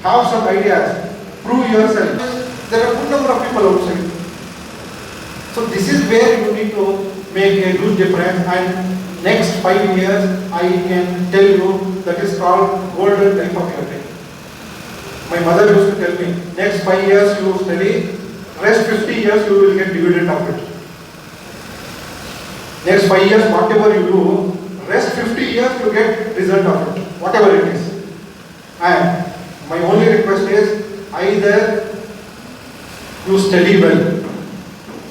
have some ideas, prove yourself. There are a good number of people outside. So this is where you need to make a huge difference, and next 5 years I can tell you that is called golden time of your life. My mother used to tell me, next 5 years you study, rest 50 years you will get dividend of it. Next 5 years whatever you do, rest 50 years you get result of it, whatever it is. And my only request is either you study well,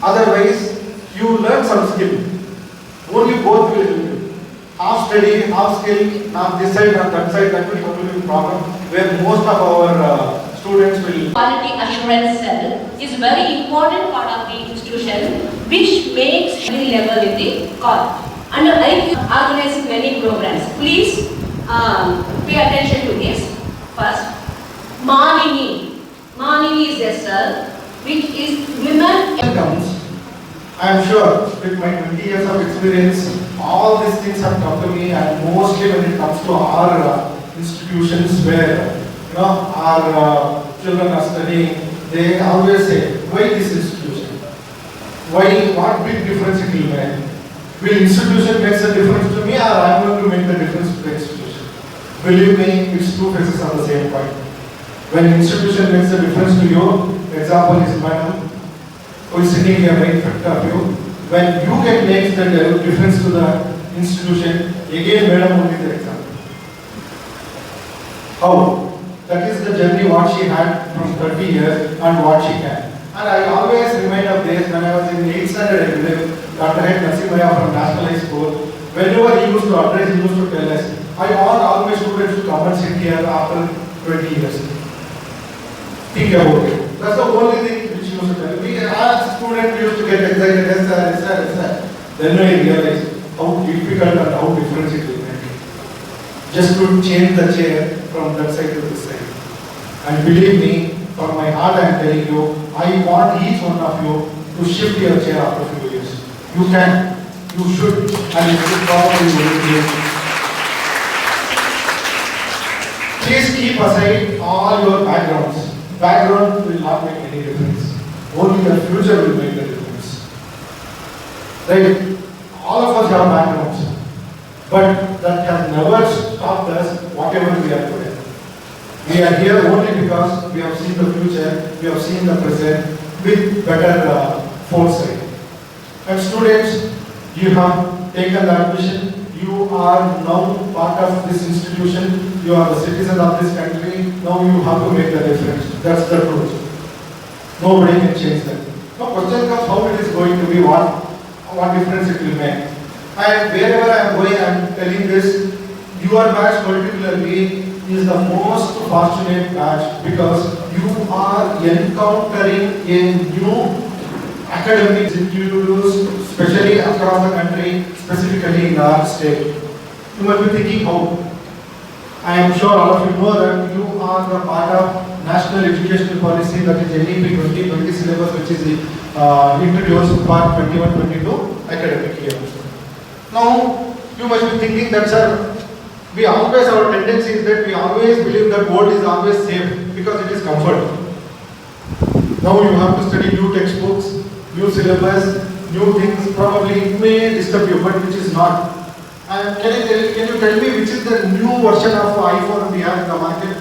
otherwise you learn some skill. Only both will help you. Half study, half skill, not this side, not that side, that will be a problem where most of our students will. Quality assurance cell is very important part of the institution, which makes every level in the college. And I organize many programs. Please pay attention to this. First, Manini. Manini is a cell which is women. I am sure with my 20 years of experience, all these things have come to me, and mostly when it comes to our institutions where our children are studying, they always say, why this institution? Why, what big difference it will make? Will institution make a difference to me, or I am going to make the difference to the institution? Believe me, it's two faces of the same coin. When institution makes a difference to you, example is madam, who is sitting here right in front of you. When you makes the difference to the institution, again madam only the example. How? That is the journey what she had from 30 years and what she can. And I always remind of this when I was in 8th standard, I believe, Dr. H. Nasimaya from National High School. Whenever he used to address, he used to tell us, I want all my students to come and sit here after 20 years. Think about it. That's the only thing which he used to tell me. As students used to get excited, yes sir. Then I realized how difficult and how different it will make. Just to change the chair from that side to this side. And believe me, from my heart I am telling you, I want each one of you to shift your chair after a few years. You can, you should, and it is probably will be. Please keep aside all your backgrounds. Background will not make any difference. Only your future will make the difference. Right? All of us have backgrounds, but that has never stopped us whatever we are today. We are here only because we have seen the future, we have seen the present with better foresight. And students, you have taken the admission, you are now part of this institution, you are the citizen of this country, now you have to make the difference. That's the truth. Nobody can change that. The question comes how it is going to be, what difference it will make. And wherever I am going, I am telling this, your batch particularly is the most fortunate batch because you are encountering a new academic institutes, especially across the country, specifically in our state. You must be thinking how. I am sure all of you know that you are the part of National Educational Policy, that is NEP 2020 syllabus, which is introduced part 21-22 academic year. Now, you must be thinking that, sir, we always, our tendency is that we always believe that board is always safe because it is comfort. Now you have to study new textbooks, new syllabus, new things, probably it may disturb you, but which is not. And can you tell me which is the new version of iPhone we have in the market?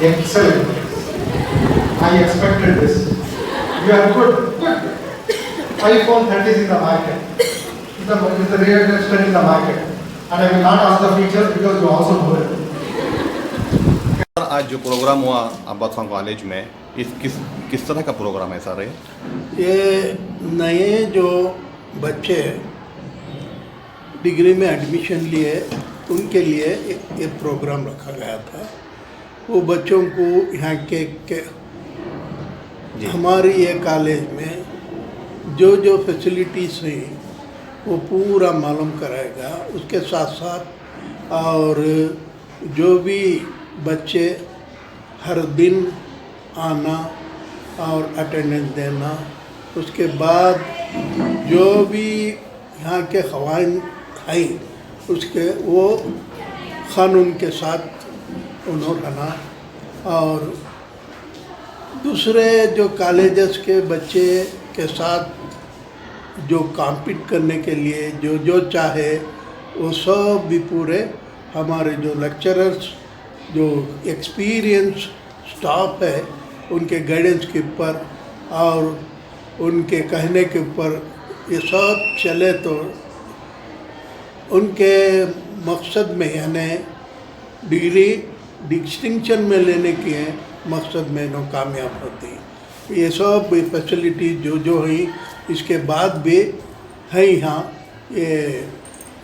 Excellent. I expected this. You are good. iPhone 30 is in the market. It's the latest in the market. And I will not ask the features because you also know it. आज जो programme हुआ Abbas Khan college में किस तरह का programme है sir? ये नए जो बच्चे डिग्री में एडमिशन लिए उनके लिए एक प्रोग्राम रखा गया था। वो बच्चों को यहाँ के हमारे ये कॉलेज में जो फैसिलिटीज़ हैं वो पूरा मालूम कराएगा। उसके साथ साथ और जो भी बच्चे हर दिन आना और अटेंडेंस देना, उसके बाद जो भी यहाँ के क़वानीन हैं उसके वो क़ानून के साथ उन्होंने और दूसरे जो कॉलेजेस के बच्चे के साथ जो कॉम्पीट करने के लिए जो जो चाहे वो सब भी पूरे हमारे जो लेक्चरर्स जो एक्सपीरियंस स्टाफ है उनके गाइडेंस के ऊपर और उनके कहने के ऊपर ये सब चले तो उनके मकसद में यानी डिग्री डिस्टिंक्शन में लेने के मकसद में नो कामयाब होती। ये सब फैसिलिटी जो जो हैं इसके बाद भी है यहाँ ये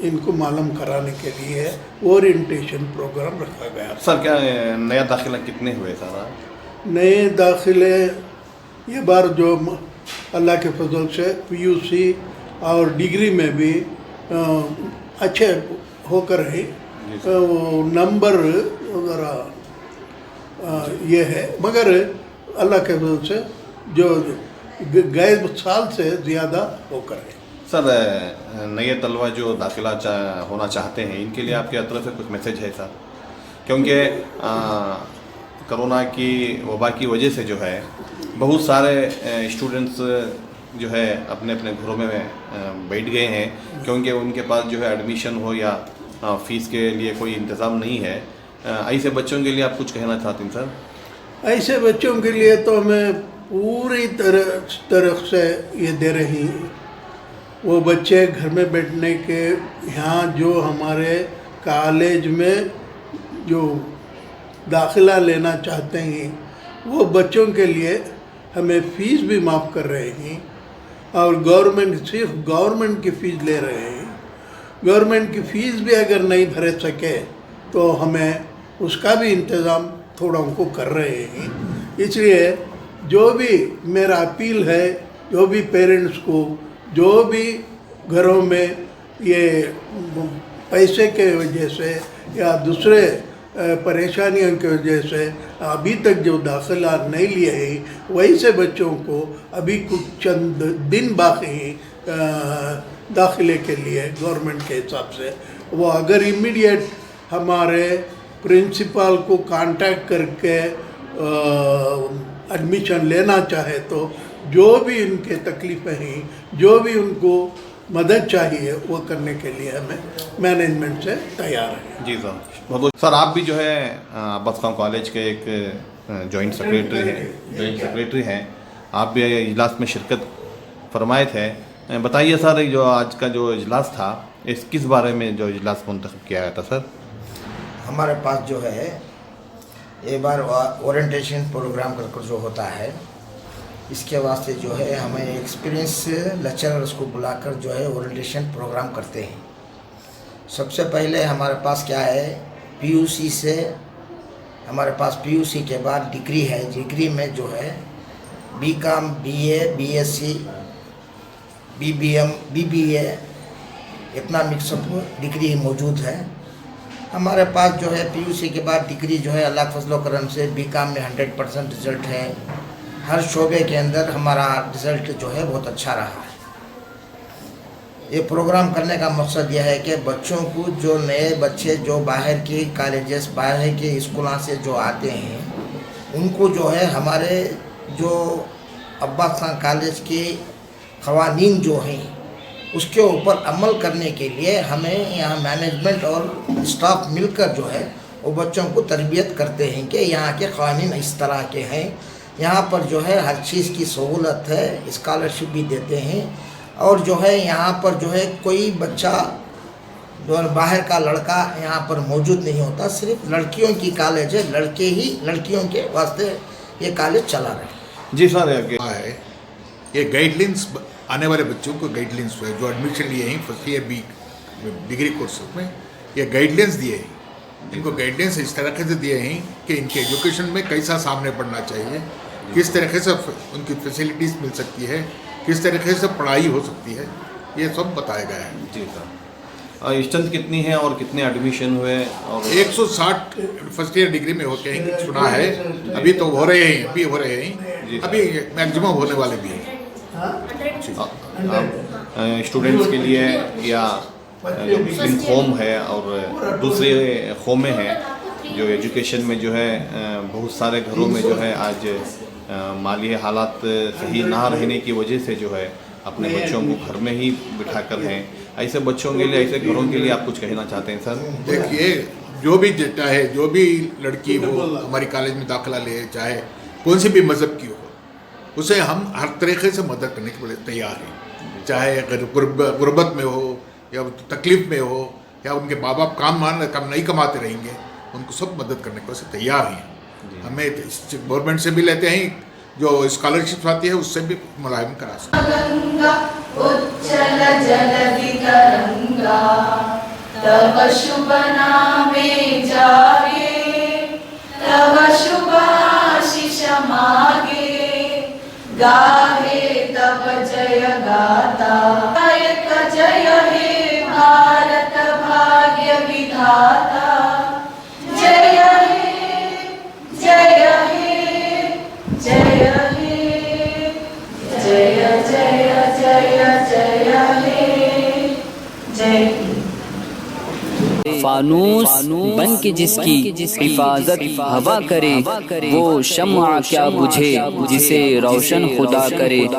इनको मालूम कराने के लिए ओरिएंटेशन प्रोग्राम रखा गया। सर क्या नया दाखिला कितने हुए सर? नए दाखिले ये बार जो अल्लाह के फजल से पीयूसी और डिग्री में भी अच्छे होकर है नंबर वगैरह ये है, मगर अल्लाह के फजल से जो गए साल से ज़्यादा होकर है। सर नए तलबा जो दाखिला होना चाहते हैं इनके लिए आपके तरफ से कुछ मैसेज है सर? क्योंकि कोरोना की वबा की वजह से जो है बहुत सारे स्टूडेंट्स जो है अपने अपने घरों में बैठ गए हैं, क्योंकि उनके पास जो है एडमिशन हो या फ़ीस के लिए कोई इंतज़ाम नहीं है। ऐसे बच्चों के लिए आप कुछ कहना चाहते हैं सर? ऐसे बच्चों के लिए तो हमें पूरी तरह से ये दे रही वो बच्चे घर में बैठने के यहाँ जो हमारे कॉलेज में जो दाखिला लेना चाहते हैं वो बच्चों के लिए हमें फ़ीस भी माफ़ कर रहे हैं और गवर्नमेंट सिर्फ गवर्नमेंट की फ़ीस ले रहे हैं। गवर्नमेंट की फ़ीस भी अगर नहीं भर सके तो हमें उसका भी इंतज़ाम थोड़ा उनको कर रहे हैं। इसलिए जो भी मेरा अपील है जो भी पेरेंट्स को जो भी घरों में ये पैसे के वजह से या दूसरे परेशानियों की वजह से अभी तक जो दाखिला नहीं लिए हैं वैसे बच्चों को अभी कुछ चंद दिन बाकी हैं दाखिले के लिए गवर्नमेंट के हिसाब से वो अगर इमीडिएट हमारे प्रिंसिपल को कांटेक्ट करके एडमिशन लेना चाहे तो जो भी उनके तकलीफ़ें हैं जो भी उनको मदद चाहिए वो करने के लिए हमें मैनेजमेंट से तैयार है। जी सर, बहुत बहुत सर आप भी जो है अब्बास खान कॉलेज के एक जॉइंट सेक्रेटरी हैं, आप भी इजलास में शिरकत फरमाए थे। बताइए सर जो आज का जो इजलास था इस किस बारे में जो इजलास मुंतखब किया गया था सर? हमारे पास जो है एक बार ओरिएंटेशन प्रोग्राम कर जो होता है इसके वास्ते जो है हमें एक्सपीरियंस लेक्चरर्स को बुलाकर जो है ओरिएंटेशन प्रोग्राम करते हैं। सबसे पहले हमारे पास क्या है पीयूसी से हमारे पास पीयूसी के बाद डिग्री है। डिग्री में जो है BCom, BA, BSc, BBM, BBA इतना मिक्सअप डिग्री मौजूद है। हमारे पास जो है पीयूसी के बाद डिग्री जो है अल्लाह के फजल करम से बीकॉम में 100% रिज़ल्ट है। हर शोबे के अंदर हमारा रिज़ल्ट जो है बहुत अच्छा रहा है। ये प्रोग्राम करने का मकसद यह है कि बच्चों को जो नए बच्चे जो बाहर के कॉलेजेस बाहर के स्कूलों से जो आते हैं उनको जो है हमारे जो अब्बास खान कॉलेज के क़वानीन जो हैं उसके ऊपर अमल करने के लिए हमें यहाँ मैनेजमेंट और स्टाफ मिलकर जो है वो बच्चों को तरबियत करते हैं कि यहाँ के क़वानीन इस तरह के हैं। यहाँ पर जो है हर चीज़ की सहूलत है, स्कॉलरशिप भी देते हैं और जो है यहाँ पर जो है कोई बच्चा जो बाहर का लड़का यहाँ पर मौजूद नहीं होता। सिर्फ लड़कियों की कॉलेज है, लड़के ही लड़कियों के वास्ते ये कॉलेज चला रहे हैं। जी सर, है ये गाइडलाइंस आने वाले बच्चों को गाइडलाइंस हुए जो एडमिशन लिए हैं first year B degree course में ये गाइडलाइंस दिए हैं। इनको गाइडलाइंस इस तरीके से दिए हैं कि इनके एजुकेशन में कैसा सामने पढ़ना चाहिए, किस तरीके से उनकी फैसिलिटीज़ मिल सकती है, किस तरीके से पढ़ाई हो सकती है, ये सब बताया गया है। जी सर, स्ट्रेंथ कितनी है और कितने एडमिशन हुए? और 160 फर्स्ट ईयर डिग्री में होते हैं सुना है, अभी तो हो रहे हैं, अभी हो रहे हैं, अभी मैक्सिमम होने वाले भी हैं। स्टूडेंट्स के लिए या जो मुस्लिम कौम है और दूसरे कौमें हैं जो एजुकेशन में जो है बहुत सारे घरों में जो है आज माली हालात सही ना रहने की वजह से जो है अपने बच्चों को घर में ही बिठा कर हैं, ऐसे बच्चों के लिए, ऐसे घरों के लिए आप कुछ कहना चाहते हैं सर? देखिए, जो भी चाहे जो भी लड़की हो हमारी कॉलेज में दाखिला ले, चाहे कौन सी भी मज़हब की हो, उसे हम हर तरीके से मदद करने के लिए तैयार हैं। चाहे अगर गुर्बत में हो या तकलीफ़ में हो या उनके माँ बाप काम नहीं कमाते रहेंगे, उनको सब मदद करने को तैयार हैं। हमें गवर्नमेंट से भी लेते हैं, जो स्कॉलरशिप आती है उससे भी मुलायम करा सकते। उज्जल जल वितरंगा तव शुभ नामे जागे, तव शुभ आशीष मागे, गाहे तव जय गाता। एक जय हे भारत भाग्य विधाता, जय हे जय हे जय हे, जय जय जय जय हे, जय। फानूस बन के जिसकी हिफाजत हवा करे, वो शम्आ क्या बुझे जिसे रोशन खुदा करे।